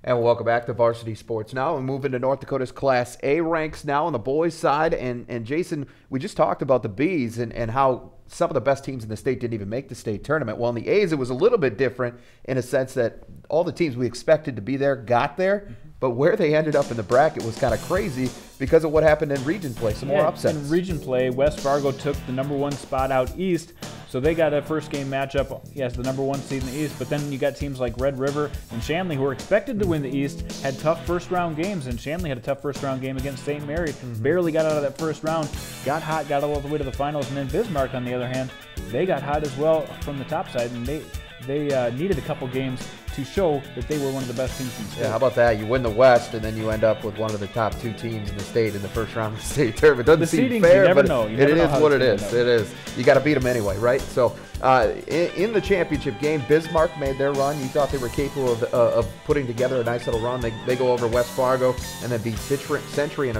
And welcome back to Varsity Sports Now. We move into North Dakota's Class A ranks now on the boys' side. And Jason, we just talked about the Bs and how some of the best teams in the state didn't even make the state tournament. Well, in the A's, it was a little bit different in a sense that all the teams we expected to be there got there. But where they ended up in the bracket was kind of crazy because of what happened in region play. Some more upsets. In region play, West Fargo took the #1 spot out east. So they got a first game matchup, yes, the #1 seed in the East, but then you got teams like Red River and Shanley who were expected to win the East, had tough first round games, and Shanley had a tough first round game against St. Mary, barely got out of that first round, got hot, got all the way to the finals, and then Bismarck, on the other hand, they got hot as well from the top side, and they needed a couple games to show that they were one of the best teams in the state. Yeah, how about that? You win the West, and then you end up with one of the top 2 teams in the state in the first round of the state tournament. It doesn't seem fair, but it is what it is. It is. You got to beat them anyway, right? So in the championship game, Bismarck made their run. You thought they were capable of putting together a nice little run. They go over West Fargo and then beat Century in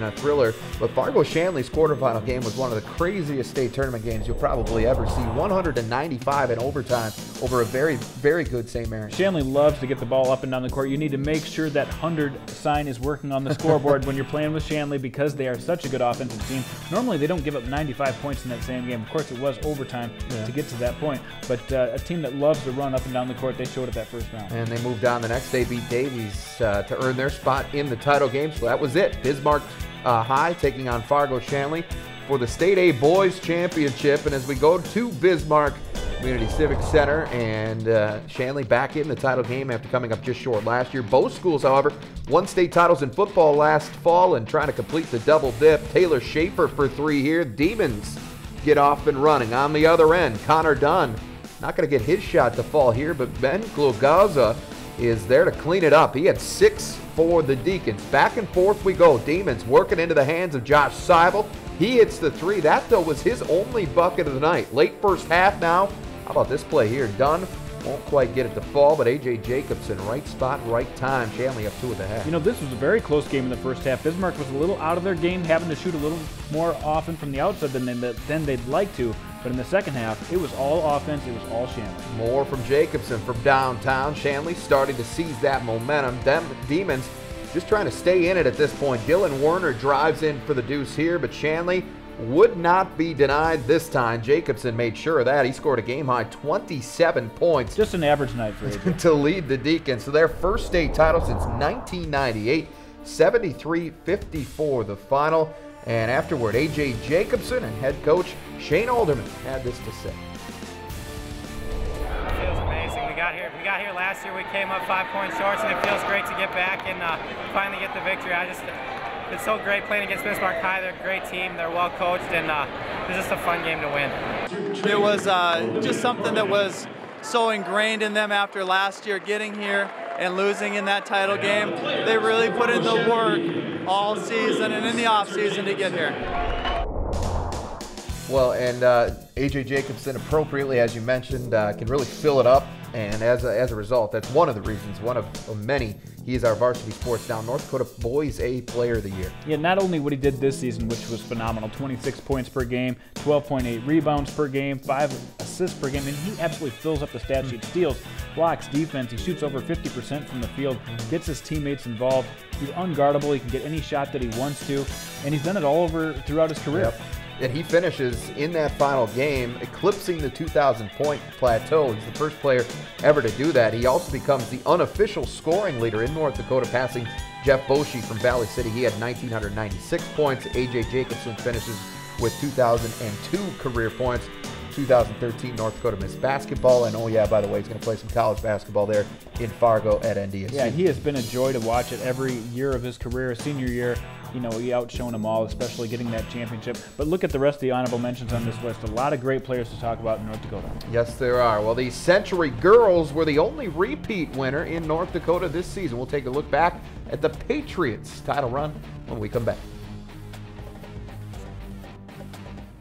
a thriller. But Fargo-Shanley's quarterfinal game was one of the craziest state tournament games you'll probably ever see. 195 in overtime over a very, very good St. Mary's. Shanley loves to get the ball up and down the court. You need to make sure that 100 sign is working on the scoreboard when you're playing with Shanley because they are such a good offensive team. Normally, they don't give up 95 points in that same game. Of course, it was overtime to get to that point. But a team that loves to run up and down the court, they showed it that first round. And they moved on the next day, beat Davies to earn their spot in the title game. So that was it. Bismarck High taking on Fargo-Shanley for the State A Boys Championship. And as we go to Bismarck Community Civic Center, and Shanley back in the title game after coming up just short last year. Both schools, however, won state titles in football last fall and trying to complete the double dip. Taylor Schaefer for 3 here. Demons get off and running. On the other end, Connor Dunn not going to get his shot to fall here, but Ben Glogaza is there to clean it up. He had 6 for the Deacons. Back and forth we go. Demons working into the hands of Josh Seibel. He hits the 3. That, though, was his only bucket of the night. Late first half now. How about this play here? Dunn won't quite get it to fall, but A.J. Jacobson, right spot, right time. Shanley up 2 at the half. You know, this was a very close game in the first half. Bismarck was a little out of their game, having to shoot a little more often from the outside than they'd like to. But in the second half, it was all offense. It was all Shanley. More from Jacobson from downtown. Shanley starting to seize that momentum. Demons just trying to stay in it at this point. Dylan Werner drives in for the deuce here, but Shanley would not be denied this time. Jacobson made sure of that. He scored a game-high 27 points. Just an average night for AJ. to lead the Deacons. So their first state title since 1998, 73-54 the final. And afterward, A.J. Jacobson and head coach Shane Alderman had this to say. It feels amazing. We got here last year. We came up 5 points short, and it feels great to get back and finally get the victory. It's so great playing against Bismarck High. They're a great team. They're well coached, and it's just a fun game to win. It was just something that was so ingrained in them after last year, getting here and losing in that title game. They really put in the work all season and in the off season to get here. Well, and A.J. Jacobson, appropriately, as you mentioned, can really fill it up. And as a result, that's one of the reasons, one of many, he is our Varsity Sports Now North Dakota Boys A Player of the Year. Yeah, not only what he did this season, which was phenomenal, 26 points per game, 12.8 rebounds per game, 5 assists per game, and he absolutely fills up the stat sheet. Steals, blocks, defense, he shoots over 50% from the field, gets his teammates involved. He's unguardable, he can get any shot that he wants to, and he's done it all over throughout his career. Yep. And he finishes in that final game, eclipsing the 2,000-point plateau. He's the first player ever to do that. He also becomes the unofficial scoring leader in North Dakota, passing Jeff Boschee from Valley City. He had 1,996 points. A.J. Jacobson finishes with 2,002 career points. 2013 North Dakota Miss Basketball. And oh yeah, by the way, he's going to play some college basketball there in Fargo at NDSU. Yeah, he has been a joy to watch it every year of his career. Senior year, you know, he outshone them all, especially getting that championship. But look at the rest of the honorable mentions on this list. A lot of great players to talk about in North Dakota. Yes, there are. Well, the Century girls were the only repeat winner in North Dakota this season. We'll take a look back at the Patriots title run when we come back.